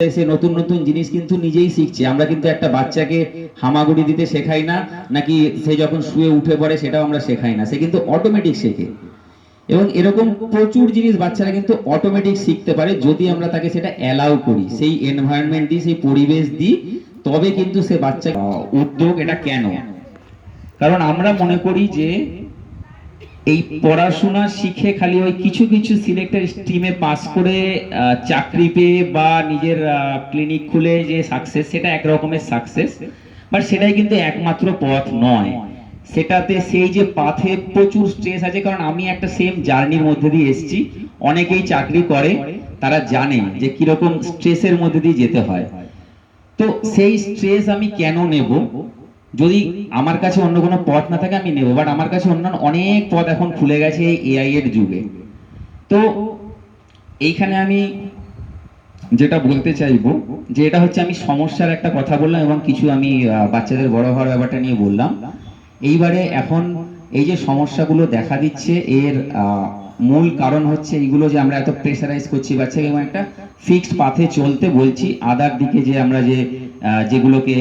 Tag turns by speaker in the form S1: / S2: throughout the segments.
S1: সে নতুন নতুন জিনিস কিন্তু নিজেই শিখছে। আমরা কিন্তু একটা বাচ্চাকে হামাগুড়ি দিতে শেখাই না, নাকি সে যখন শুয়ে উঠে পড়ে সেটাও আমরা শেখাই না, সে কিন্তু অটোমেটিক শেখে। এবং এরকম প্রচুর জিনিস বাচ্চারা কিন্তু অটোমেটিক শিখতে পারে যদি আমরা তাকে সেটা অ্যালাউ করি, সেই এনভায়রনমেন্ট দিই, সেই পরিবেশ দিই, তবে কিন্তু সে বাচ্চা উদ্যোগ। এটা কেন? কারণ আমরা মনে করি যে এই পড়াশোনা শিখে খালি ওই কিছু কিছু সিলেক্টেড স্ট্রিমে পাস করে চাকরি পেয়ে বা নিজের ক্লিনিক খুলে যে সাকসেস, সেটা এক রকমের সাকসেস, বাট সেটাই কিন্তু একমাত্র পথ নয়। সেটাতে সেই যে পাথে প্রচুর স্ট্রেস আছে, কারণ আমি একটা সেম জার্নির মধ্যে দিয়ে এসেছি। অনেকেই চাকরি করে, তারা জানে যে কিরকম স্ট্রেসের মধ্যে দিয়ে যেতে হয়। তো সেই স্ট্রেস আমি কেন নেব? যদি আমার কাছে অন্য কোনো পথ না থাকে আমি নেব, বাট আমার কাছে অন্য অনেক পথ এখন খুলে গেছে এই এআই এর যুগে। তো এইখানে আমি যেটা বলতে চাইবো যে এটা হচ্ছে, আমি সমস্যার একটা কথা বললাম এবং কিছু আমি বাচ্চাদের বড় হওয়ার ব্যাপারটা নিয়ে বললাম। এইবারে এখন এই যে সমস্যাগুলো দেখা দিচ্ছে, এর মূল কারণ হচ্ছে এইগুলো যে আমরা এত প্রেসারাইজ করছি বাচ্চাকে এবং একটা ফিক্সড পাথে চলতে বলছি। আদার দিকে যে আমরা যে যেগুলোকে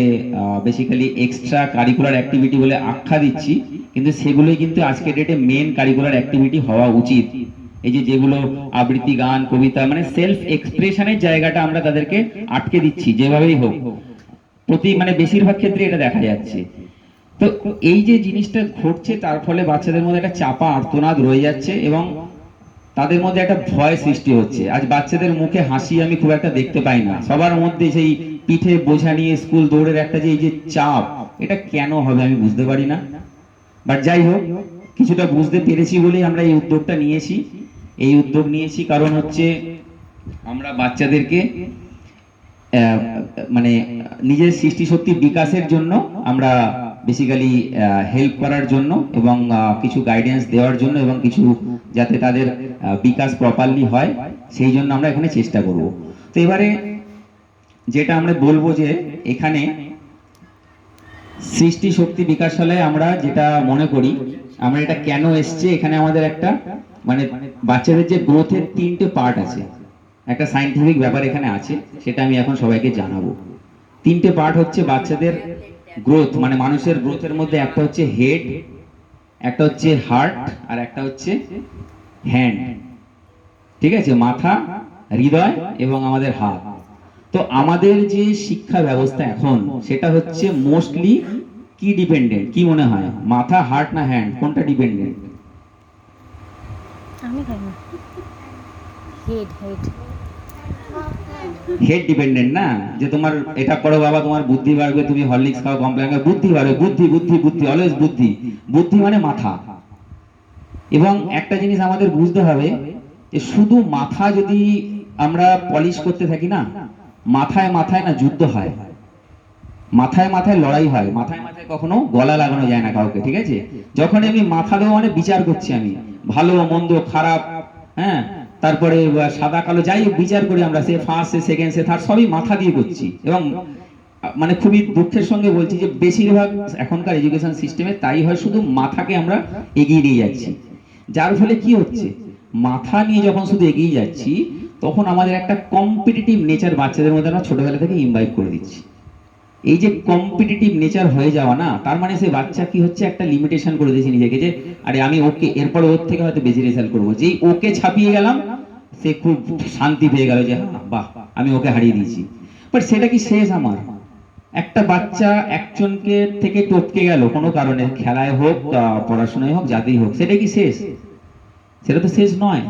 S1: বেসিক্যালি এক্সট্রা কারিকুলার অ্যাক্টিভিটি বলে আখ্যা দিচ্ছি, কিন্তু সেগুলোই কিন্তু আজকের ডেটে মেন কারিকুলার অ্যাক্টিভিটি হওয়া উচিত। এই যে যেগুলো আবৃত্তি, গান, কবিতা, মানে সেলফ এক্সপ্রেশনের জায়গাটা আমরা তাদেরকে আটকে দিচ্ছি যেভাবেই হোক। মানে বেশিরভাগ ক্ষেত্রে এটা দেখা যাচ্ছে। তো এই যে জিনিসটা ঘটছে, তার ফলে বাচ্চাদের মধ্যে একটা চাপা আর্তনাদ রয়ে যাচ্ছে এবং তাদের মধ্যে একটা ভয় সৃষ্টি হচ্ছে। আজ বাচ্চাদের মুখে হাসি আমি খুব একটা দেখতে পাই না, সবার মধ্যে সেই পিঠে বোঝা নিয়ে স্কুল দৌড়ের একটা যে এই যে চাপ, এটা কেন হবে আমি বুঝতে পারি না। বাট যাই হোক, কিছুটা বুঝতে পেরেছি বলেই আমরা এই উদ্যোগটা নিয়েছি। এই উদ্যোগ নিয়েছি কারণ হচ্ছে আমরা বাচ্চাদেরকে মানে নিজের সৃষ্টি শক্তি বিকাশের জন্য, আমরা বেসিক্যালি হেল্প করার জন্য এবং কিছু গাইডেন্স দেওয়ার জন্য এবং কিছু যাতে তাদের বিকাশ প্রপারলি হয়, সেই জন্য আমরা এখানে চেষ্টা করব। তো এবারে যেটা আমরা বলবো যে এখানে সৃষ্টি শক্তি বিকাশালয়ে আমরা যেটা মনে করি, আমরা এটা কেন এসছে, এখানে আমাদের একটা মানে বাচ্চাদের যে গ্রোথের 3টে পার্ট আছে, একটা সায়েন্টিফিক ব্যাপার এখানে আছে, সেটা আমি এখন সবাইকে জানাবো। 3টে পার্ট হচ্ছে বাচ্চাদের গ্রোথ, মানে মানুষের গ্রোথের মধ্যে একটা হচ্ছে হেড, একটা হচ্ছে হার্ট, আর একটা হচ্ছে হ্যান্ড। ঠিক আছে? মাথা, হৃদয় এবং আমাদের হাত। তো আমাদের যে শিক্ষা ব্যবস্থা এখন, সেটা হচ্ছে মোস্টলি কি ডিপেন্ডেন্ট? কি মনে হয়, মাথা, হার্ট না হ্যান্ড, কোনটা ডিপেন্ডেন্ট?
S2: আমি খাই না। হেড হেড
S1: হেড ডিপেন্ডেন্ট না, যে তোমার এটা করো বাবা তোমার বুদ্ধি বাড়বে, তুমি হরলিক্স খাও কমপ্লেন, বুদ্ধি বাড়বে, বুদ্ধি বুদ্ধি বুদ্ধি, অলওয়েজ বুদ্ধি। বুদ্ধি মানে মাথা। এবং একটা জিনিস আমাদের বুঝতে হবে যে শুধু মাথা যদি আমরা পলিশ করতে থাকি না, মাথায় মাথায় না যুদ্ধ হয়, মাথায় মাথায় লড়াই হয়, মাথায় মাথায় কখনো গলা লাগানো যায় না কাউকে। ঠিক আছে? যখন আমি মাথা দেবো মানে বিচার করছি, আমি ভালো মন্দ খারাপ, হ্যাঁ, তারপরে সাদা কালো যাই বিচার করি আমরা, সে ফার্স্ট, সে সেকেন্ড, সে থার্ড, সবই মাথা দিয়ে করছি। এবং মানে খুবই দুঃখের সঙ্গে বলছি যে বেশিরভাগ এখনকার এডুকেশন সিস্টেমে তাই হয়, শুধু মাথাকে আমরা এগিয়ে নিয়ে যাচ্ছি। যার ফলে কি হচ্ছে, মাথা নিয়ে যখন শুধু এগিয়ে যাচ্ছি, তখন আমাদের একটা কম্পিটিটিভ নেচার বাচ্চাদের মধ্যে আমরা ছোটবেলা থেকে ইমবাইব করে দিচ্ছি। এই যে কম্পিটিটিভ নেচার হয়ে যাওয়া না, তার মানে সে বাচ্চা কি হচ্ছে, একটা লিমিটেশন করে দিয়েছে নিজেকে, যে আরে আমি ওকে, এরপর ওর থেকে হয়তো বেশি রেজাল্ট করবো। যেই ওকে ছাপিয়ে গেলাম, সে খুব শান্তি পেয়ে গেল যে বাহ, আমি ওকে হারিয়ে দিয়েছি। বাট সেটা কি শেষ? আমার একটা বাচ্চা একজনকে থেকে টপকে গেল কোনো কারণে, খেলায় হোক, পড়াশোনায় হোক, যাতেই হোক, সেটা কি শেষ? সেটা তো শেষ নয়।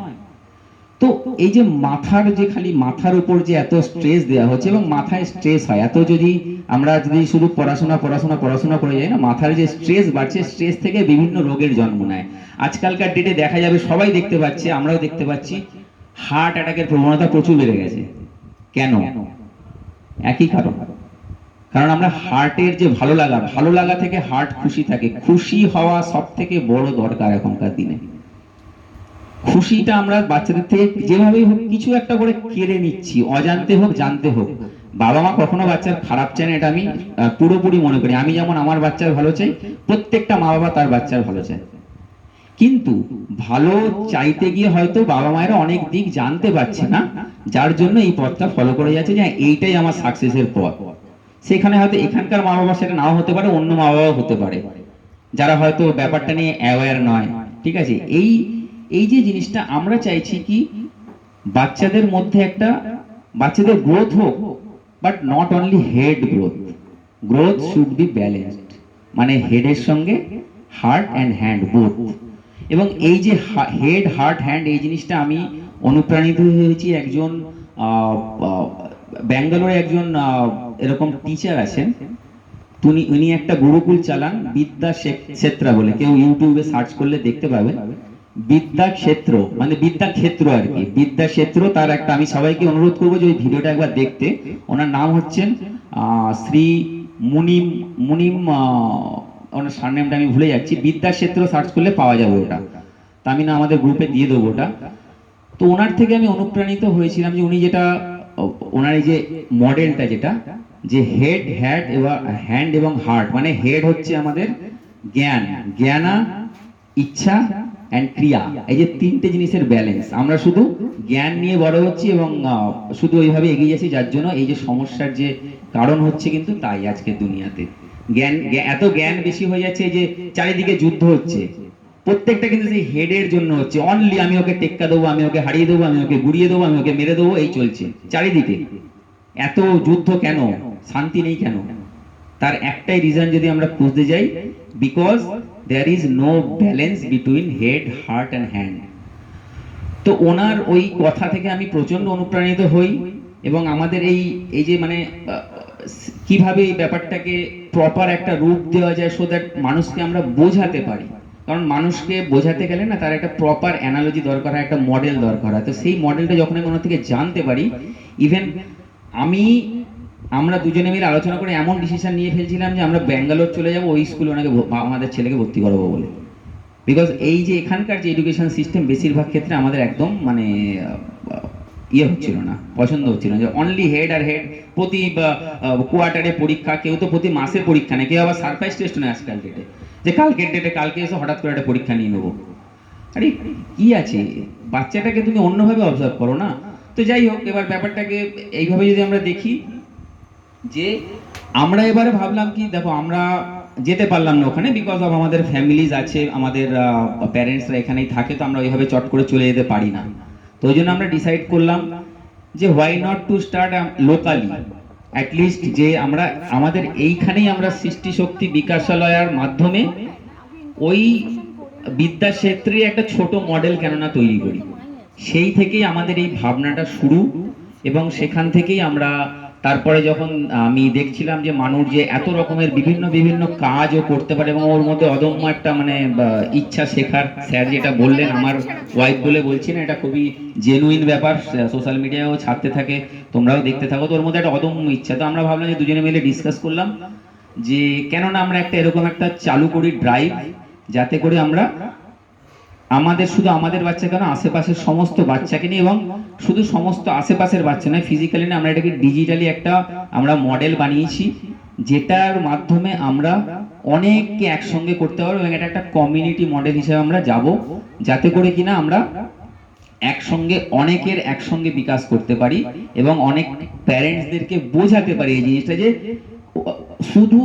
S1: তো এই যে মাথার, যে খালি মাথার উপর যে এত স্ট্রেস দেওয়া হচ্ছে এবং মাথায় স্ট্রেস হয় এত, যদি আমরা যদি শুধু পড়াশোনা পড়াশোনা পড়াশোনা করে যাই না, মাথার যে স্ট্রেস বাড়ছে, স্ট্রেস থেকে বিভিন্ন রোগের জন্ম নেয়। আজকালকার ডেটে দেখা যাবে, সবাই দেখতে পাচ্ছে, আমরাও দেখতে পাচ্ছি, হার্ট অ্যাটাকের প্রবণতা প্রচুর বেড়ে গেছে। কেন? একই কারণ। কারণ আমরা হার্টের যে ভালো লাগা, ভালো লাগা থেকে হার্ট খুশি থাকে, খুশি হওয়া সব থেকে বড় দরকার এখনকার দিনে। খুশিটা আমরা বাচ্চাদের থেকে যেভাবেই হোক কিছু একটা করে কেড়ে নিচ্ছি, অজান্তে হোক জানতে হোক। বাবা মা কখনো বাচ্চার খারাপ চায় না, এটা আমি পুরোপুরি মনে করি। আমি যেমন আমার বাচ্চার ভালো চাই, প্রত্যেকটা মা বাবা তার বাচ্চার ভালো চায়। কিন্তু ভালো চাইতে গিয়ে হয়তো বাবা মায়েরা অনেক দিক জানতে পারছে না, যার জন্য এই পথটা ফলো করে যাচ্ছে যে এইটাই আমার সাকসেসের পথ। সেখানে হয়তো এখানকার মা বাবা সেটা নাও হতে পারে, অন্য মা বাবাও হতে পারে, যারা হয়তো ব্যাপারটা নিয়ে অ্যাওয়্যার নয়। ঠিক আছে, এই এই যে জিনিসটা আমরা চাইছি কি, বাচ্চাদের মধ্যে একটা, বাচ্চাদের গ্রোথ হোক, but not only head growth, growth should be balanced, মানে হেডের সঙ্গে হার্ট অ্যান্ড হ্যান্ড বোথ। এবং এই যে হেড হার্ট হ্যান্ড, এই জিনিসটা আমি অনুপ্রাণিত হয়েছি একজন ব্যাঙ্গালোরে একজন এরকম টিচার আছেন, উনি একটা গুরুকুল চালান, বিদ্যা ক্ষেত্রা বলে, কেউ ইউটিউবে সার্চ করলে দেখতে পাবেন। বিদ্যা ক্ষেত্র মানে বিদ্যা ক্ষেত্র আর কি, বিদ্যা ক্ষেত্র। তার একটা, আমি সবাইকে অনুরোধ করবো যে ওই ভিডিওটা একবার দেখতে। ওনার নাম হচ্ছেন শ্রী মুনিম মুনিম ওনার সারনেমটা আমি ভুলে যাচ্ছি। বিদ্যা ক্ষেত্র সার্চ করলে পাওয়া যাবে ওটা, তা আমি না আমাদের গ্রুপে দিয়ে দেবো ওটা। তো ওনার থেকে আমি অনুপ্রাণিত হয়েছিলাম যে উনি যেটা, ওনার এই যে মডেলটা যেটা, যে হেড হ্যান্ড এবং হার্ট, মানে হেড হচ্ছে আমাদের জ্ঞান, জ্ঞানা, ইচ্ছা অ্যান্ড ক্রিয়া, এই যে তিনটে জিনিসের ব্যালেন্স। আমরা শুধু জ্ঞান নিয়ে বড় হচ্ছি এবং শুধু ওইভাবে এগিয়ে যাচ্ছি, যার জন্য এই যে সমস্যার যে কারণ হচ্ছে কিন্তু তাই আজকের দুনিয়াতে এত জ্ঞান বেশি হয়ে যাচ্ছে, এই যে চারিদিকে যুদ্ধ হচ্ছে, প্রত্যেকটা কিন্তু সেই হেডের জন্য হচ্ছে। অনলি আমি ওকে টেক্কা দেবো, আমি ওকে হারিয়ে দেবো, আমি ওকে গুড়িয়ে দেবো, আমি ওকে মেরে দেবো, এই চলছে চারিদিকে। এত যুদ্ধ কেন, শান্তি নেই কেন? তার একটাই রিজন যদি আমরা খুঁজতে যাই, because there is no balance between head heart and hand. তো ওনার ওই কথা থেকে আমি প্রচন্ড অনুপ্রাণিত হই, এবং আমাদের এই এই যে মানে কিভাবে এই ব্যাপারটাকে প্রপার একটা রূপ দেওয়া যায়, সো দ্যাট মানুষকে আমরা বোঝাতে পারি। কারণ মানুষকে বোঝাতে গেলে না, তার একটা প্রপার অ্যানালজি দরকার হয়, একটা মডেল দরকার হয়। তো সেই মডেলটা যখন আমি ওনার থেকে জানতে পারি, ইভেন আমরা দুজনে মিলে আলোচনা করে এমন ডিসিশন নিয়ে ফেলছিলাম যে আমরা ব্যাঙ্গালোর চলে যাব, ওই স্কুলে ওনাকে আমাদের ছেলেকে ভর্তি করাবো বলে। বিকজ এই যে এখানকার যে এডুকেশন সিস্টেম, বেশিরভাগ ক্ষেত্রে আমাদের একদম মানে ইয়ে হচ্ছিল না, পছন্দ হচ্ছিল না, যে অনলি হেড আর হেড, প্রতি কোয়ার্টারে পরীক্ষা, কেউ তো প্রতি মাসে পরীক্ষা নেয়, কেউ আবার সারপ্রাইজ টেস্ট নেয় আজকাল ডেটে, যে কালকের ডেটে কালকে এসে হঠাৎ করে একটা পরীক্ষা নিয়ে নেবো। আরে কি আছে, বাচ্চাটাকে তুমি অন্যভাবে অবজার্ভ করো না। তো যাই হোক, এবার ব্যাপারটাকে এইভাবে যদি আমরা দেখি, যে আমরা এবারে ভাবলাম কি, দেখো আমরা যেতে পারলাম না ওখানে, বিকজ অফ আমাদের ফ্যামিলিজ আছে, আমাদের প্যারেন্টসরা এখানেই থাকে, তো আমরা ওইভাবে চট করে চলে যেতে পারি না। তো ওই জন্য আমরা ডিসাইড করলাম যে why not to start locally, at least যে আমরা আমাদের এইখানেই আমরা সৃষ্টি শক্তি বিকাশালয়ের মাধ্যমে ওই বিদ্যাক্ষেত্রে একটা ছোট মডেল কেননা তৈরি করি। সেই থেকেই আমাদের এই ভাবনাটা শুরু, এবং সেখান থেকেই আমরা তারপরে যখন আমি দেখছিলাম যে মানুষ যে এত রকমের বিভিন্ন বিভিন্ন কাজও করতে পারে, এবং ওর মধ্যে অদম্য একটা মানে ইচ্ছা শেখার, স্যার যেটা বললেন, আমার ওয়াইফ বলে বলছি না, এটা খুবই জেনুইন ব্যাপার, সোশ্যাল মিডিয়ায়ও ছাড়তে থাকে, তোমরাও দেখতে থাকো, তো ওর মধ্যে একটা অদম্য ইচ্ছা। তো আমরা ভাবলাম যে দুজনে মিলে ডিসকাস করলাম যে কেননা আমরা একটা এরকম একটা চালু করি ড্রাইভ, যাতে করে আমরা আমাদের শুধু আমাদের বাচ্চা কেন, আশেপাশের সমস্ত বাচ্চাকে নিয়ে, এবং শুধু সমস্ত আশেপাশের বাচ্চা নয়, ফিজিক্যালি না, আমরা এটাকে ডিজিটালি একটা আমরা মডেল বানিয়েছি, যেটার মাধ্যমে আমরা অনেককে একসঙ্গে করতে পারবো, এবং এটা একটা কমিউনিটি মডেল হিসেবে আমরা যাব, যাতে করে কিনা আমরা একসঙ্গে অনেকের একসঙ্গে বিকাশ করতে পারি, এবং অনেক প্যারেন্টসদেরকে বোঝাতে পারি এই জিনিসটা, যে শুধু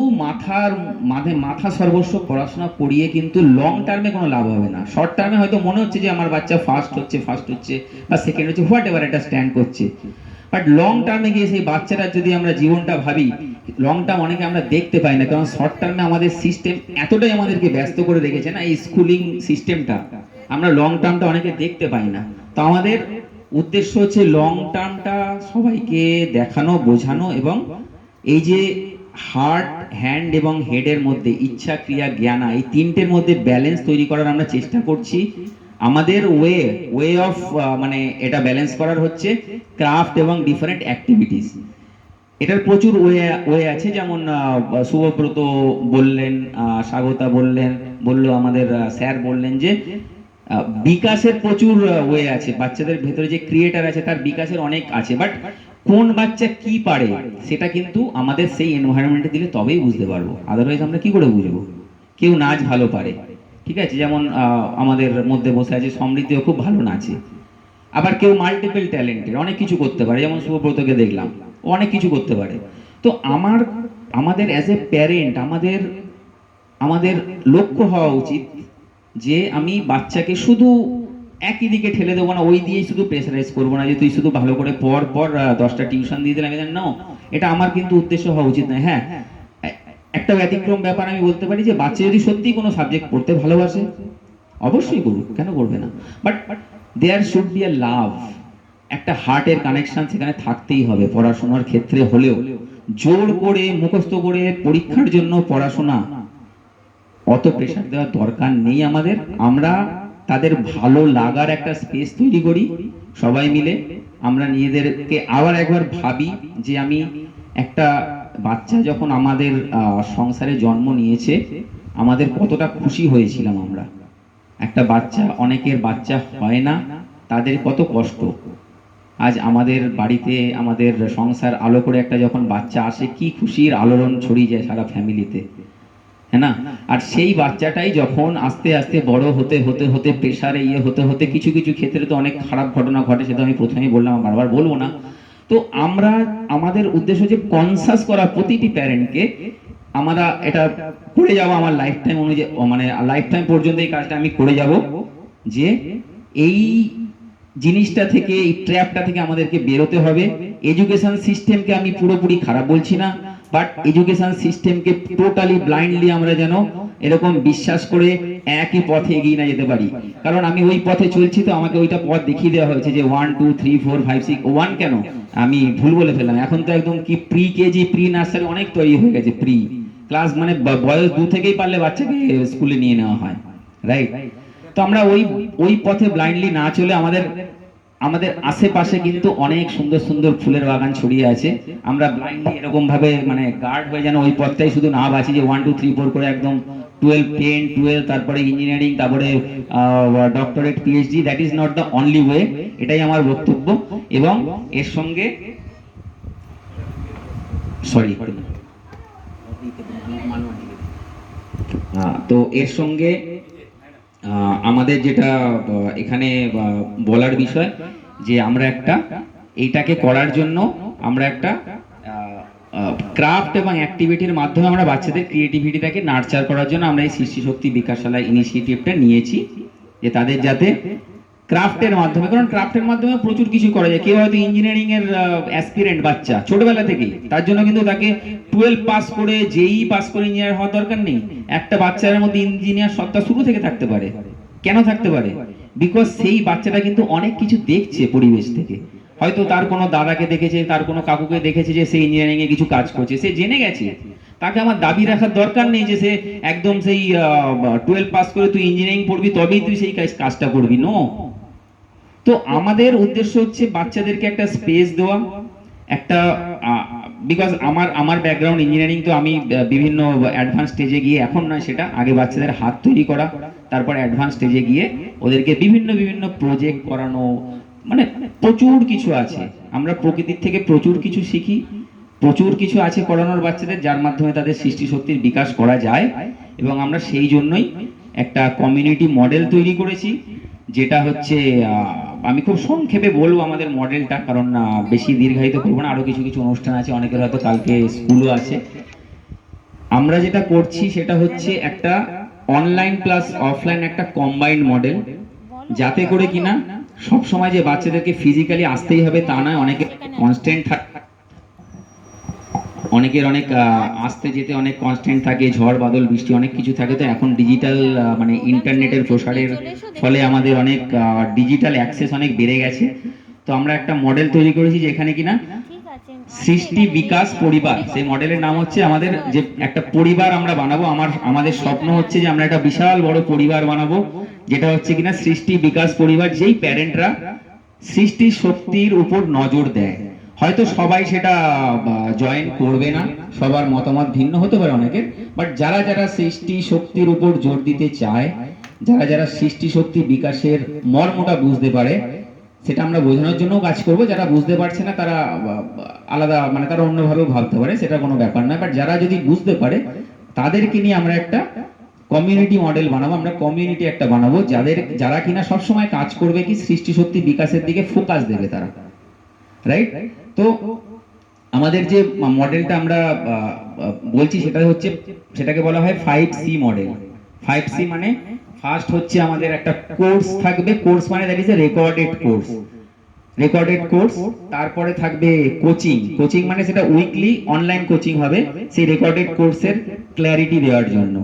S1: মাথা সর্বস্ব পড়াশোনা করিয়ে কিন্তু লং টার্মে কোনো লাভ হবে না। শর্ট টার্মে হয়তো মনে হচ্ছে যে আমার বাচ্চা ফার্স্ট হচ্ছে বা সেকেন্ড হচ্ছে, হোয়াট এভার একটা স্ট্যান্ড করছে, বাট লং টার্মে গিয়ে সেই বাচ্চাটার যদি আমরা জীবনটা ভাবি, লং টার্ম অনেকে আমরা দেখতে পাই না, কারণ শর্ট টার্মে আমাদের সিস্টেম এতটাই আমাদেরকে ব্যস্ত করে রেখেছে না, এই স্কুলিং সিস্টেমটা, আমরা লং টার্মটা অনেকে দেখতে পাই না। তো আমাদের উদ্দেশ্য হচ্ছে লং টার্মটা সবাইকে দেখানো, বোঝানো, এবং এই যে হার্ট হ্যান্ড এবং হেডের মধ্যে ইচ্ছা ক্রিয়া জ্ঞানা, এই তিনটের মধ্যে ব্যালেন্স তৈরি করার আমরা চেষ্টা করছি। আমাদের ওয়ে অফ মানে এটা ব্যালেন্স করার হচ্ছে ক্রাফট এবং ডিফারেন্ট অ্যাক্টিভিটিস। এটার প্রচুর ওয়ে আছে, যেমন শুভব্রত বললেন, স্বাগতা বললো, আমাদের স্যার বললেন যে বিকাশের প্রচুর ওয়ে আছে, বাচ্চাদের ভেতরে যে ক্রিয়েটার আছে তার বিকাশের অনেক আছে, বাট কোন বাচ্চা কি পারে সেটা কিন্তু আমাদের সেই এনভায়রনমেন্টে দিলে তবেই বুঝতে পারবো, আদারওয়াইজ আমরা কি করে বুঝবো? কেউ নাচ ভালো পারে, ঠিক আছে, যেমন আমাদের মধ্যে বসে আছে সমৃদ্ধিও খুব ভালো নাচে, আবার কেউ মাল্টিপল ট্যালেন্টের, অনেক কিছু করতে পারে, যেমন শুভব্রতকে দেখলাম ও অনেক কিছু করতে পারে। তো আমাদের অ্যাজ এ প্যারেন্ট আমাদের আমাদের লক্ষ্য হওয়া উচিত যে আমি বাচ্চাকে শুধু একই দিকে ঠেলে দেবো না, ওই দিয়েই শুধু প্রেসারাইজ করবো না যে তুই শুধু ভালো করে পর পর 10টা টিউশন দিয়ে দিলাম, নাও, এটা আমার কিন্তু উদ্দেশ্য হওয়া উচিত নয়। হ্যাঁ, একটা ব্যতিক্রম ব্যাপার আমি বলতে পারি যে বাচ্চা যদি সত্যি কোনো সাবজেক্ট পড়তে ভালোবাসে অবশ্যই করুক, কেন করবে না, but there should be a love, একটা হার্টের কানেকশন সেখানে থাকতেই হবে পড়াশোনার ক্ষেত্রে হলেও। জোর করে মুখস্থ করে পরীক্ষার জন্য পড়াশোনা অত প্রেশার দেওয়ার দরকার নেই আমাদের। আমরা তাদের ভালো লাগার একটা স্পেস তৈরি করি সবাই মিলে, আমরা নিজেদেরকে আবার একবার ভাবি যে আমি একটা বাচ্চা যখন আমাদের সংসারে জন্ম নিয়েছে আমাদের কতটা খুশি হয়েছিলাম আমরা। একটা বাচ্চা, অনেকের বাচ্চা হয় না, তাদের কত কষ্ট। আজ আমাদের বাড়িতে আমাদের সংসার আলো করে একটা যখন বাচ্চা আসে কি খুশির আলোড়ন ছড়িয়ে যায় সারা ফ্যামিলিতে, হ্যাঁ না? আর সেই বাচ্চাটাই যখন আস্তে আস্তে বড় হতে হতে হতে প্রেসারে হতে হতে কিছু কিছু ক্ষেত্রে তো অনেক খারাপ ঘটনা ঘটে, সেটা আমি প্রথমেই বললাম, বারবার বলবো না। তো আমাদের উদ্দেশ্য যে কনসাস করা প্রতিটি প্যারেন্টকে, আমরা এটা করে যাবো আমার লাইফ টাইম অনুযায়ী, মানে লাইফ টাইম পর্যন্ত এই কাজটা আমি করে যাব, যে এই জিনিসটা থেকে, এই ট্র্যাপটা থেকে আমাদেরকে বেরোতে হবে। এডুকেশন সিস্টেমকে আমি পুরোপুরি খারাপ বলছি না, বাট এডুকেশন সিস্টেমকে টোটালি ব্লাইন্ডলি আমরা যেন এরকম বিশ্বাস করে একই পথে এগিয়ে না যেতে পারি। কারণ আমি ওই পথে চলছি, তো আমাকে ওইটা পথ দেখিয়ে দেওয়া হয়েছে যে 1 2 3 4 5 6 1 কেন আমি ভুল বলে ফেললাম, এখন তো একদম কি প্রি কেজি প্রি নার্সারি অনেক তৈরি হয়ে গেছে, প্রি ক্লাস মানে বয়স 2 থেকেই পারলে বাচ্চাকে স্কুলে নিয়ে নেওয়া হয়, রাইট? তো আমরা ওই পথে ব্লাইন্ডলি না চলে আমাদের আশেপাশে কিন্তু অনেক সুন্দর সুন্দর ফুলের বাগান ছড়িয়ে আছে, আমরা ব্লাইন্ডলি এরকম ভাবে মানে গার্ড হয়ে যেন ওই পথটাই শুধু না বাঁচি যে 1 2 3 4 করে একদম 12 10 12 তারপরে ইঞ্জিনিয়ারিং, তারপরে doctorate PhD, that is not the only way. এটাই আমার বক্তব্য। এবং এর সঙ্গে সরি তো এর সঙ্গে আমাদের যেটা এখানে বলার বিষয় যে আমরা এইটাকে করার জন্য আমরা একটা ক্রাফট এবং অ্যাক্টিভিটির মাধ্যমে আমরা বাচ্চাদের ক্রিয়েটিভিটিটাকে নার্চার করার জন্য আমরা এই সৃষ্টি শক্তি বিকাশশালা ইনিশিয়েটিভটা নিয়েছি, যে তাদের যাতে ক্রাফটের মাধ্যমে, কারণ ক্রাফটের মাধ্যমে প্রচুর কিছু করা যায়। কেউ হয়তো ইঞ্জিনিয়ারিং এর অ্যাসপিরেন্ট বাচ্চা ছোটবেলা থেকেই, তার জন্য কিন্তু তাকে 12 পাস করে জেই পাস করে ইঞ্জিনিয়ার হওয়ার দরকার নেই। একটা বাচ্চার মধ্যে ইঞ্জিনিয়ার সত্তা শুরু থেকে থাকতে পারে। কেন থাকতে পারে? বিকজ সেই বাচ্চাটা কিন্তু অনেক কিছু দেখছে পরিবেশ থেকে, হয়তো তার কোনো দাদাকে দেখেছে, তার কোনো কাকুকে দেখেছে যে সে ইঞ্জিনিয়ারিং এ কিছু কাজ করছে, সে জেনে গেছে। তাকে আমার দাবি রাখার দরকার নেই যে সে একদম সেই 12 পাস করে তুই ইঞ্জিনিয়ারিং পড়বি তবেই তুই সেই কাজটা করবি, নো। তো আমাদের উদ্দেশ্য হচ্ছে বাচ্চাদেরকে একটা স্পেস দেওয়া, একটা বিকজ আমার ব্যাকগ্রাউন্ড ইঞ্জিনিয়ারিং, তো আমি বিভিন্ন অ্যাডভান্স স্টেজে গিয়ে, এখন নয় সেটা, আগে বাচ্চাদের হাত তৈরি করা, তারপর অ্যাডভান্স স্টেজে গিয়ে ওদেরকে বিভিন্ন প্রজেক্ট করানো, মানে প্রচুর কিছু আছে। আমরা প্রকৃতির থেকে প্রচুর কিছু শিখি, প্রচুর কিছু আছে করানোর বাচ্চাদের, যার মাধ্যমে তাদের সৃষ্টি শক্তির বিকাশ করা যায়। এবং আমরা সেই জন্যই একটা কমিউনিটি মডেল তৈরি করেছি, যেটা হচ্ছে আমি খুব সংক্ষেপে বলবো আমাদের মডেলটা, কারণ বেশি দীর্ঘায়িত করবো না, আরো কিছু অনুষ্ঠান আছে, অনেকের হয়তো কালকে স্কুলও আছে। আমরা যেটা করছি সেটা হচ্ছে একটা অনলাইন প্লাস অফলাইন একটা কম্বাইন্ড মডেল, যাতে করে কিনা সব সময় যে বাচ্চাদেরকে ফিজিক্যালি আসতেই হবে তা নয়, অনেকে কনস্ট্যান্ট থাকে, অনেকের অনেক আসতে যেতে অনেক কনস্ট্যান্ট থাকে, ঝড় বাদল বৃষ্টি অনেক কিছু থাকে। তো এখন ডিজিটাল মানে ইন্টারনেটের প্রসারের ফলে আমাদের অনেক ডিজিটাল অ্যাক্সেস অনেক বেড়ে গেছে। তো আমরা একটা মডেল তৈরি করেছি যেখানে কিনা সৃষ্টি বিকাশ পরিবার, সেই মডেলের নাম হচ্ছে, আমাদের যে একটা পরিবার আমরা বানাবো, আমাদের স্বপ্ন হচ্ছে যে আমরা একটা বিশাল বড় পরিবার বানাবো, যেটা হচ্ছে কিনা সৃষ্টি বিকাশ পরিবার, যেই প্যারেন্টরা সৃষ্টি শক্তির উপর নজর দেয়। হয়তো সবাই সেটা জয়েন করবে না, সবার মতামত ভিন্ন হতে পারে অনেকের, বাট যারা যারা সৃষ্টি শক্তির উপর জোর দিতে চায়, যারা যারা সৃষ্টি শক্তি বিকাশের মর্মটা বুঝতে পারে, সেটা আমরা বোঝানোর জন্য কাজ করব। যারা বুঝতে পারছে না তারা আলাদা, মানে তারা অন্যভাবেও ভাবতে পারে, সেটা কোনো ব্যাপার নয়। বাট যারা যদি বুঝতে পারে তাদেরকে নিয়ে আমরা একটা কমিউনিটি মডেল বানাবো, আমরা কমিউনিটি একটা বানাবো যারা কিনা সবসময় কাজ করবে কি সৃষ্টি শক্তি বিকাশের দিকে ফোকাস দেবে তারা, রাইট? তো আমাদের যে মডেলটা আমরা বলছি সেটা হচ্ছে, সেটাকে বলা হয় 5C মডেল। 5C মানে ফার্স্ট হচ্ছে আমাদের একটা কোর্স থাকবে, কোর্স মানে that is a recorded course. তারপরে থাকবে কোচিং মানে সেটা উইকলি অনলাইন কোচিং হবে সেই রেকর্ডেড কোর্সের ক্ল্যারিটি দেওয়ার জন্য।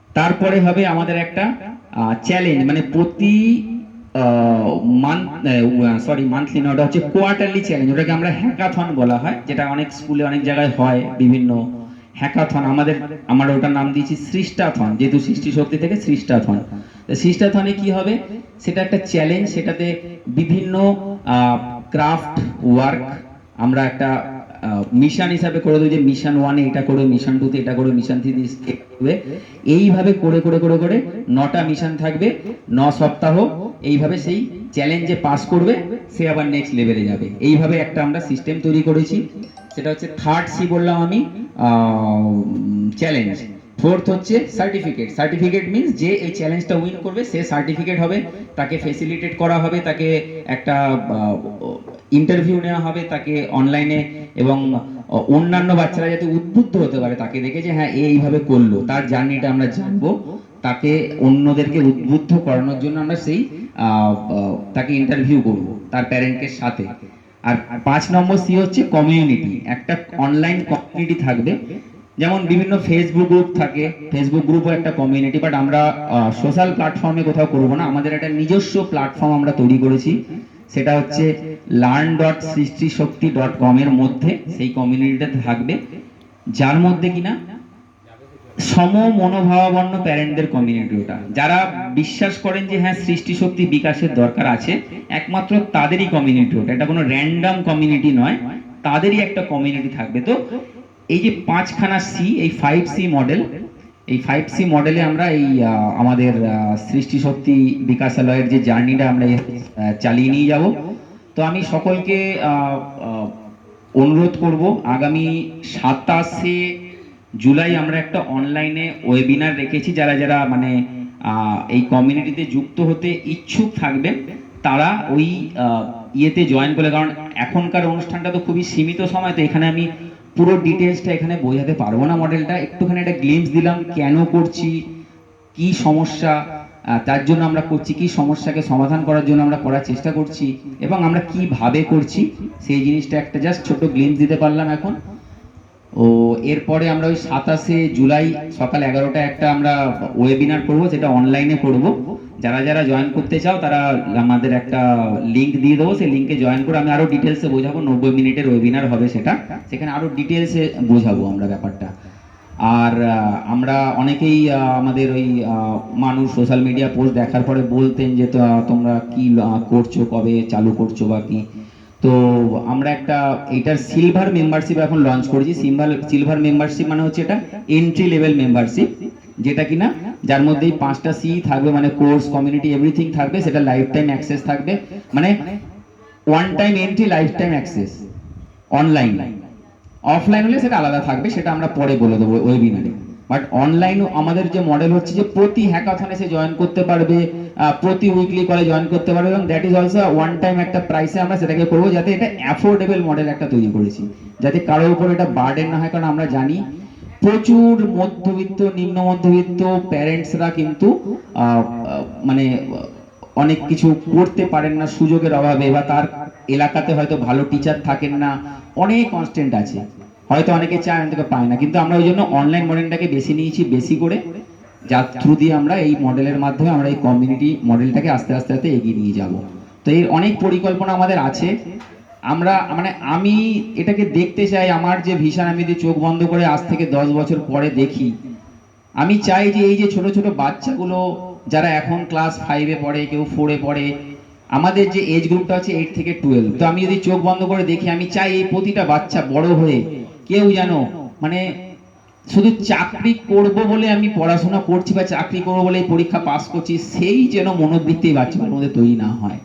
S1: তারপরে হবে আমাদের একটা চ্যালেঞ্জ, মানে প্রতি মান্থলি না, ওটা হচ্ছে কোয়ার্টারলি চ্যালেঞ্জ, ওটাকে আমরা হ্যাকাথন বলা হয়, যেটা অনেক স্কুলে অনেক জায়গায় হয় বিভিন্ন হ্যাকাথন। আমরা ওটার নাম দিয়েছি সৃষ্টাথন, যেহেতু সৃষ্টি শক্তি থেকে সৃষ্টাথন। সৃষ্টাথনে কি হবে, সেটা একটা চ্যালেঞ্জ, সেটাতে বিভিন্ন ক্রাফট ওয়ার্ক আমরা একটা মিশন হিসাবে করে দেবো, যে মিশন 1-এ এটা করো, মিশন 2-তে এটা করো, মিশন 3-তে এটা করবে। এইভাবে করে করে করে করে 9টা মিশন থাকবে, 9 সপ্তাহ। এইভাবে সেই চ্যালেঞ্জে পাস করবে, সে আবার নেক্সট লেভেলে যাবে। এইভাবে একটা আমরা সিস্টেম তৈরি করেছি, সেটা হচ্ছে 3rd C বললাম আমি, চ্যালেঞ্জ। 4th হচ্ছে সার্টিফিকেট মিন্স যে এই চ্যালেঞ্জটা উইন করবে সে সার্টিফিকেট হবে, তাকে ফেসিলিটেট করা হবে, তাকে একটা ইন্টারভিউ নেওয়া হবে, তাকে অনলাইনে, এবং অন্যান্য বাচ্চারা যাতে উদ্বুদ্ধ হতে পারে তাকে দেখে, যে হ্যাঁ এইভাবে করলো, তার জার্নিটা আমরা জানবো, তাকে অন্যদেরকে উদ্বুদ্ধ করানোর জন্য আমরা সেই তাকে ইন্টারভিউ করব তার প্যারেন্টের সাথে। আর 5 নম্বর C হচ্ছে কমিউনিটি, একটা অনলাইন কমিউনিটি থাকবে, যেমন বিভিন্ন ফেসবুক গ্রুপ থাকে, ফেসবুক গ্রুপও একটা কমিউনিটি, বাট আমরা সোশ্যাল প্ল্যাটফর্মে কোথাও করব না, আমাদের একটা নিজস্ব প্ল্যাটফর্ম আমরা তৈরি করেছি, সেটা হচ্ছে learn.সৃষ্টিশক্তি.com এর মধ্যে সেই কমিউনিটিটা থাকবে, যার মধ্যে কিনা সম মনোভাবাপন্ন প্যারেন্টদের কমিউনিটি, ওটা যারা বিশ্বাস করেন যে হ্যাঁ সৃষ্টি শক্তি বিকাশের দরকার আছে, একমাত্র তাদেরই কমিউনিটি ওটা, এটা কোনো র্যান্ডম কমিউনিটি নয়, তাদেরই একটা কমিউনিটি থাকবে। তো এই যে 5খানা C, এই 5C মডেল, এই 5C মডেলে আমরা এই আমাদের সৃষ্টি শক্তি বিকাশালয়ের যে জার্নিটা আমরা চালিয়ে নিয়ে যাব। তো আমি সকলকে অনুরোধ করব, আগামী 27শে জুলাই আমরা একটা অনলাইনে ওয়েবিনার রেখেছি, যারা যারা মানে এই কমিউনিটিতে যুক্ত হতে ইচ্ছুক থাকবে তারা ওই ইয়েতে জয়েন করে, কারণ এখনকার অনুষ্ঠানটা তো খুবই সীমিত সময়, তো এখানে আমি পুরো ডিটেলসটা এখানে বোঝাতে পারবো না, মডেলটা একটুখানি একটা গ্লিমস দিলাম, কেন করছি, কি সমস্যা তার জন্য আমরা করছি, কি সমস্যাকে সমাধান করার জন্য আমরা করার চেষ্টা করছি, এবং আমরা কিভাবে করছি সেই জিনিসটা একটা জাস্ট ছোট গ্লিমস দিতে পারলাম এখন। ও এরপরে আমরা ওই 27শে জুলাই সকাল 11টায় একটা আমরা ওয়েবিনার করব, যেটা অনলাইনে করব, যারা যারা জয়েন করতে চাও তারা আমাদের একটা লিংক দিয়ে দেবো, সেই লিংকে জয়েন করে আমি আরো ডিটেলসে বোঝাবো, 90 মিনিটের ওয়েবিনার হবে সেটা, সেখানে আরো ডিটেলসে বোঝাবো আমরা ব্যাপারটা। আর আমরা অনেকেই আমাদের ওই মানুষ সোশ্যাল মিডিয়া পোস্ট দেখার পরে বলতেন যে তোমরা কি করছো, কবে চালু করছো বা কি, তো আমরা একটা এটার সিলভার মেম্বারশিপ এখন লঞ্চ করেছি। সিলভার মেম্বারশিপ মানে হচ্ছে এটা এন্ট্রি লেভেল মেম্বারশিপ, যেটা কিনা যার মধ্যে 5টা C থাকবে, মানে কোর্স, কমিউনিটি, এভরিথিং থাকবে, সেটা লাইফ টাইম অ্যাক্সেস থাকবে, মানে one time entry, life time access. Online, offline হলে সেটা আলাদা থাকবে, সেটা আমরা পরে বলে দেবো ওয়েবিনারে। বাট অনলাইন আমাদের যে মডেল হচ্ছে যে প্রতি হ্যাকাথনে সে জয়েন করতে পারবে, প্রতি উইকলি করে জয়েন করতে পারবে, এবং that is also one time একটা প্রাইসে আমরা সেটাকে করবো, যাতে এটা অ্যাফোর্ডেবল মডেল একটা তৈরি করেছি, যাতে কারোর উপর এটা বার্ডেন না হয়। কারণ আমরা জানি প্রচুর মধ্যবিত্ত, নিম্ন মধ্যবিত্ত প্যারেন্টসরা কিন্তু মানে অনেক কিছু করতে পারেন না সুযোগের অভাবে, বা তার এলাকাতে হয়তো ভালো টিচার থাকেন না, অনেক কনস্ট্যান্ট আছে, হয়তো অনেকে চায় অনেকে পায় না, কিন্তু আমরা ওই জন্য অনলাইন মডেলটাকে বেছে নিয়েছি বেশি করে, যার থ্রু দিয়ে আমরা এই মডেলের মাধ্যমে আমরা এই কমিউনিটি মডেলটাকে আস্তে আস্তে আস্তে এগিয়ে নিয়ে যাব। তো এর অনেক পরিকল্পনা আমাদের আছে। আমরা মানে আমি এটাকে দেখতে চাই, আমার যে ভিশন, আমি যদি চোখ বন্ধ করে আজ থেকে 10 বছর পরে দেখি, আমি চাই যে এই যে ছোট ছোট বাচ্চাগুলো যারা এখন ক্লাস 5-এ পড়ে, কেউ 4-এ পড়ে, আমাদের যে এজ গ্রুপটা আছে 8 থেকে 12, তো আমি যদি চোখ বন্ধ করে দেখি, আমি চাই এই প্রতিটা বাচ্চা বড় হয়ে কেউ যেন মানে শুধু চাকরি করব বলে আমি পড়াশোনা করছি বা চাকরি করবো বলে পরীক্ষা পাস করছি, সেই যেন মনোবৃত্তি বাচ্চাদের মধ্যে তৈরি না হয়।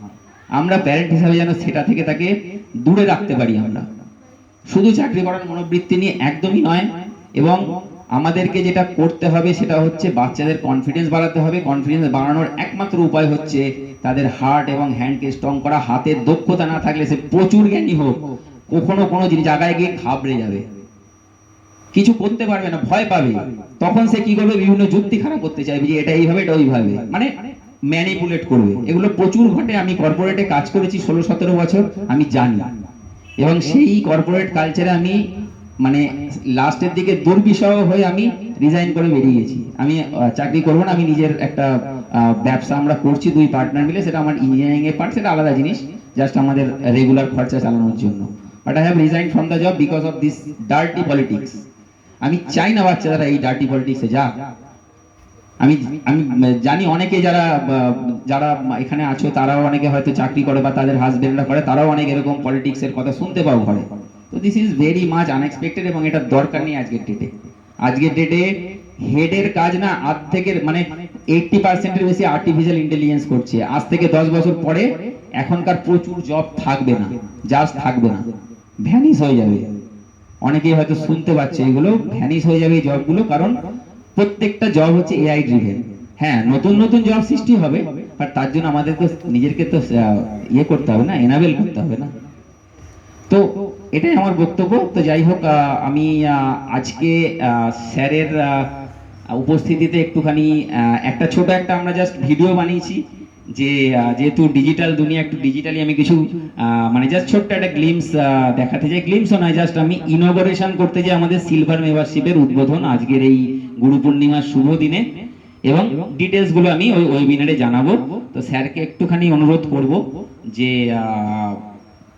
S1: আমরা প্যারেন্ট হিসাবে যেন সেটা থেকে তাকে দূরে রাখতে পারি। আমরা শুধু চাকরি করার মনোবৃত্তি নিয়ে একদমই নয়, এবং আমাদেরকে যেটা করতে হবে সেটা হচ্ছে বাচ্চাদের কনফিডেন্স বাড়াতে হবে। কনফিডেন্স বাড়ানোর একমাত্র উপায় হচ্ছে তাদের হার্ট এবং হ্যান্ডকে স্ট্রং করা। হাতের দক্ষতা না থাকলে সে প্রচুর জ্ঞানী হোক, কখনো কোনো জায়গায় গিয়ে ঘাবড়ে যাবে, কিছু করতে পারবে না, ভয় পাবে। তখন সে কি করবে, বিভিন্ন যুক্তি খারাপ করতে চাইবে যে এটা এইভাবে এটা ওইভাবে, মানে ম্যানিপুলেট করবে। এগুলো প্রচুর ঘটে। আমি কর্পোরেটে কাজ করেছি 16-17 বছর, আমি জানি। এবং সেই কর্পোরেট কালচারে আমি মানে লাস্টের দিকে দুর্বিষহ হয়ে আমি রিজাইন করে বেরিয়ে গেছি। আমি চাকরি করবো না, আমি নিজের একটা ব্যবসা আমরা করছি 2 পার্টনার মিলে, সেটা আমার ইঞ্জিনিয়ারিং এর পার্ট, সেটা আলাদা জিনিস, জাস্ট আমাদের রেগুলার খরচা চালানোর জন্য। But I have resign from the job because of this dirty politics. আমি চাই না বাচ্চারা এই ডার্টি পলিটিক্সে যাক। আমি আমি জানি অনেকে যারা যারা এখানে আছো তারাও অনেকে হয়তো চাকরি করে বা তাদের হাজবেন্ডরা করে, তারাও অনেক এরকম পলিটিক্সের কথা শুনতে পাও ঘরে। তো this is very much unexpected এবং এটা দরকার নেই আজকের ডেটে। আজকের ডেটে হেডের কাজ না অর্ধেকের মানে 80% বেশি আর্টিফিশিয়াল ইন্টেলিজেন্স করছে। আজ থেকে 10 বছর পরে এখনকার প্রচুর জব থাকবে না, জাস্ট থাকবে না, ভ্যানিশ হয়ে যাবে। অনেকেই হয়তো শুনতে পাচ্ছে এগুলো, ভ্যানিশ হয়ে যাবে এই জবগুলো, কারণ প্রত্যেকটা জব হচ্ছে এআই ড্রিভেন। হ্যাঁ, নতুন নতুন জব সৃষ্টি হবে, বাট তার জন্য আমাদের তো নিজেকে তো ইয়ে করতে হবে না, এনাবেল করতে হবে না। তো এটাই আমার বক্তব্য। তো যাই হোক, আমি আজকে স্যারের উপস্থিতিতে একটুখানি একটা ছোট একটা আমরা জাস্ট ভিডিও বানিয়েছি, যে যেহেতু ডিজিটাল দুনিয়া, একটু ডিজিটালি আমি কিছু মানে জাস্ট ছোট্ট একটা গ্লিমস দেখাতে চাই। গ্লিমসও নয়, জাস্ট আমি ইনগরেশন করতে চাই আমাদের সিলভার মেম্বারশিপের উদ্বোধন আজকের এই গুরু পূর্ণিমার শুভ দিনে, এবং ডিটেলস গুলো আমি ওই ওয়েবিনারে জানাবো। তো স্যারকে একটুখানি অনুরোধ করব যে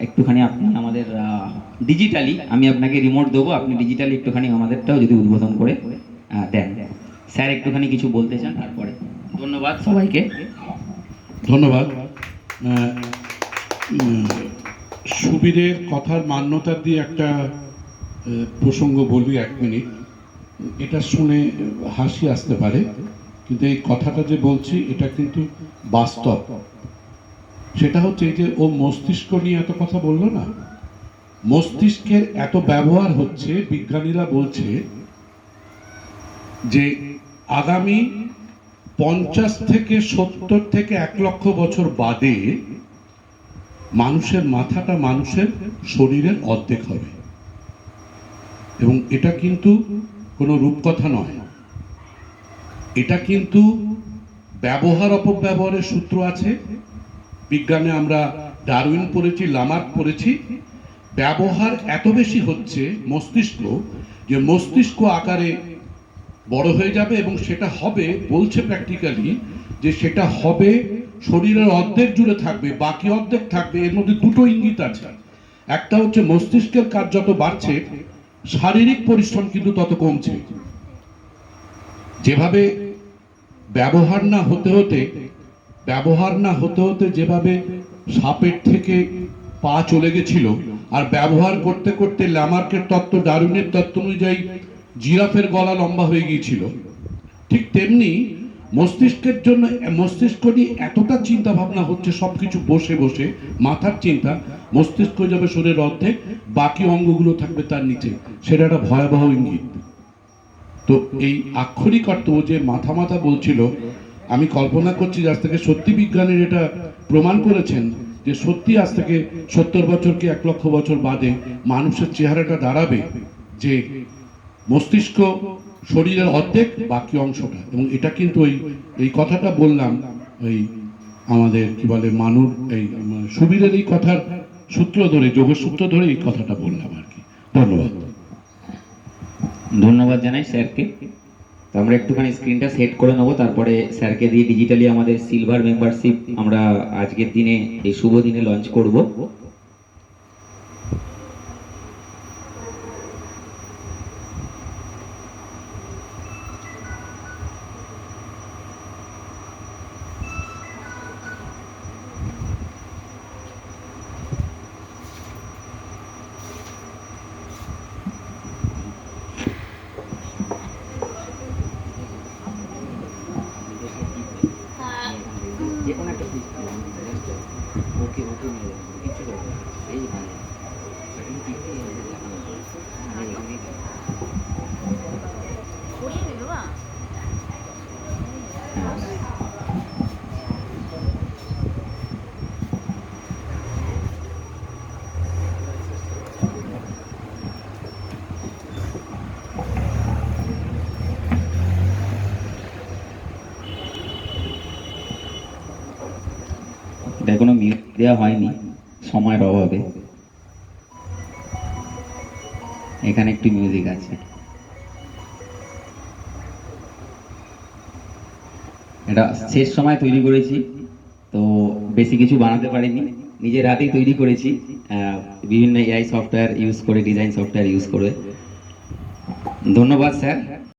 S1: একটুখানি আপনি আমাদের ডিজিটালি, আমি আপনাকে রিমোট দেবো, আপনি ডিজিটালি একটুখানি আমাদেরটাও যদি উদ্বোধন করে দেন। স্যার একটুখানি কিছু বলতে চান তারপরে। ধন্যবাদ সবাইকে।
S3: ধন্যবাদ। সুবীরের কথার মান্যতা দিয়ে একটা প্রসঙ্গ বলবি 1 মিনিট। এটা শুনে হাসি আসতে পারে, কিন্তু এই কথাটা যে বলছি এটা কিন্তু বাস্তব। সেটা হচ্ছে এই যে ও মস্তিষ্ক নিয়ে এত কথা বললো না, মস্তিষ্কের এত ব্যবহার হচ্ছে, বিজ্ঞানীরা বলছে যে আগামী 50 থেকে 70 থেকে 1 লক্ষ বছর বাদে মানুষের মাথাটা মানুষের শরীরের অর্ধেক হবে। এবং এটা কিন্তু কোনো রূপকথা নয়, এটা কিন্তু ব্যবহার অপব্যবহারের সূত্র আছে। বিজ্ঞানে আমরা ডারউইন পড়েছি, লামার্ক পড়েছি। ব্যবহার এত বেশি হচ্ছে মস্তিষ্ক, যে মস্তিষ্ক আকারে বড় হয়ে যাবে, এবং সেটা হবে, বলছে প্র্যাকটিক্যালি যে সেটা হবে শরীরের অর্ধেক জুড়ে থাকবে, বাকি অর্ধেক থাকবে। এর মধ্যে দুটো ইঙ্গিত আছে। একটা হচ্ছে মস্তিষ্কের কাজ যত বাড়ছে, শারীরিক পরিশ্রম কিন্তু তত কমছে। যেভাবে ব্যবহার না হতে হতে যেভাবে সাপের থেকে পা চলে গেছিল, আর ব্যবহার করতে করতে ল্যামার্কের তত্ত্ব, ডারউইনের তত্ত্ব অনুযায়ী জিরাফের গলা লম্বা হয়ে গিয়েছিল, ঠিক তেমনি মস্তিষ্কের জন্য, মস্তিষ্ক নিয়ে এতটা চিন্তা ভাবনা হচ্ছে, সবকিছু বসে বসে মাথার চিন্তা, মস্তিষ্ক যাবে শরীরের অর্ধেক, বাকি অঙ্গগুলো থাকবে তার নিচে। সেটা একটা ভয়াবহ ইঙ্গিত। তো এই আক্ষরিক অর্থ যে মাথা মাথা বলছিল, আমি কল্পনা করছি আজ থেকে সত্যি বিজ্ঞানীর এটা প্রমাণ করেছেন যে সত্যি আজ থেকে 70 বছর কি 1 লক্ষ বছর বাদে মানুষের চেহারাটা দাঁড়াবে যে মস্তিষ্ক শরীরের অর্ধেক, বাকি অংশটা। এবং এটা কিন্তু এই কথাটা বললাম ওই আমাদের কি বলে মানুর এই সুবীরের এই কথার সূত্র ধরে, যোগের সূত্র ধরে এই কথাটা বললাম আর কি। ধন্যবাদ।
S1: ধন্যবাদ জানাই স্যারকে। তো আমরা একটুখানি স্ক্রিনটা সেট করে নেবো, তারপরে স্যারকে দিয়ে ডিজিটালি আমাদের সিলভার মেম্বারশিপ আমরা আজকের দিনে, এই শুভ দিনে লঞ্চ করব। যে কোনো একটা পিস ওকে ওকে নিয়ে যাবো, কিছু করবো না, এই মানে সেখানে কি এটা কোনো মিউজিক দেওয়া হয়নি সময়ের অভাবে। এখানে একটু মিউজিক আছে। এটা শেষ সময় তৈরি করেছি, তো বেশি কিছু বানাতে পারিনি, নিজের হাতেই তৈরি করেছি বিভিন্ন এআই সফটওয়্যার ইউজ করে, ডিজাইন সফটওয়্যার ইউজ করে। ধন্যবাদ স্যার।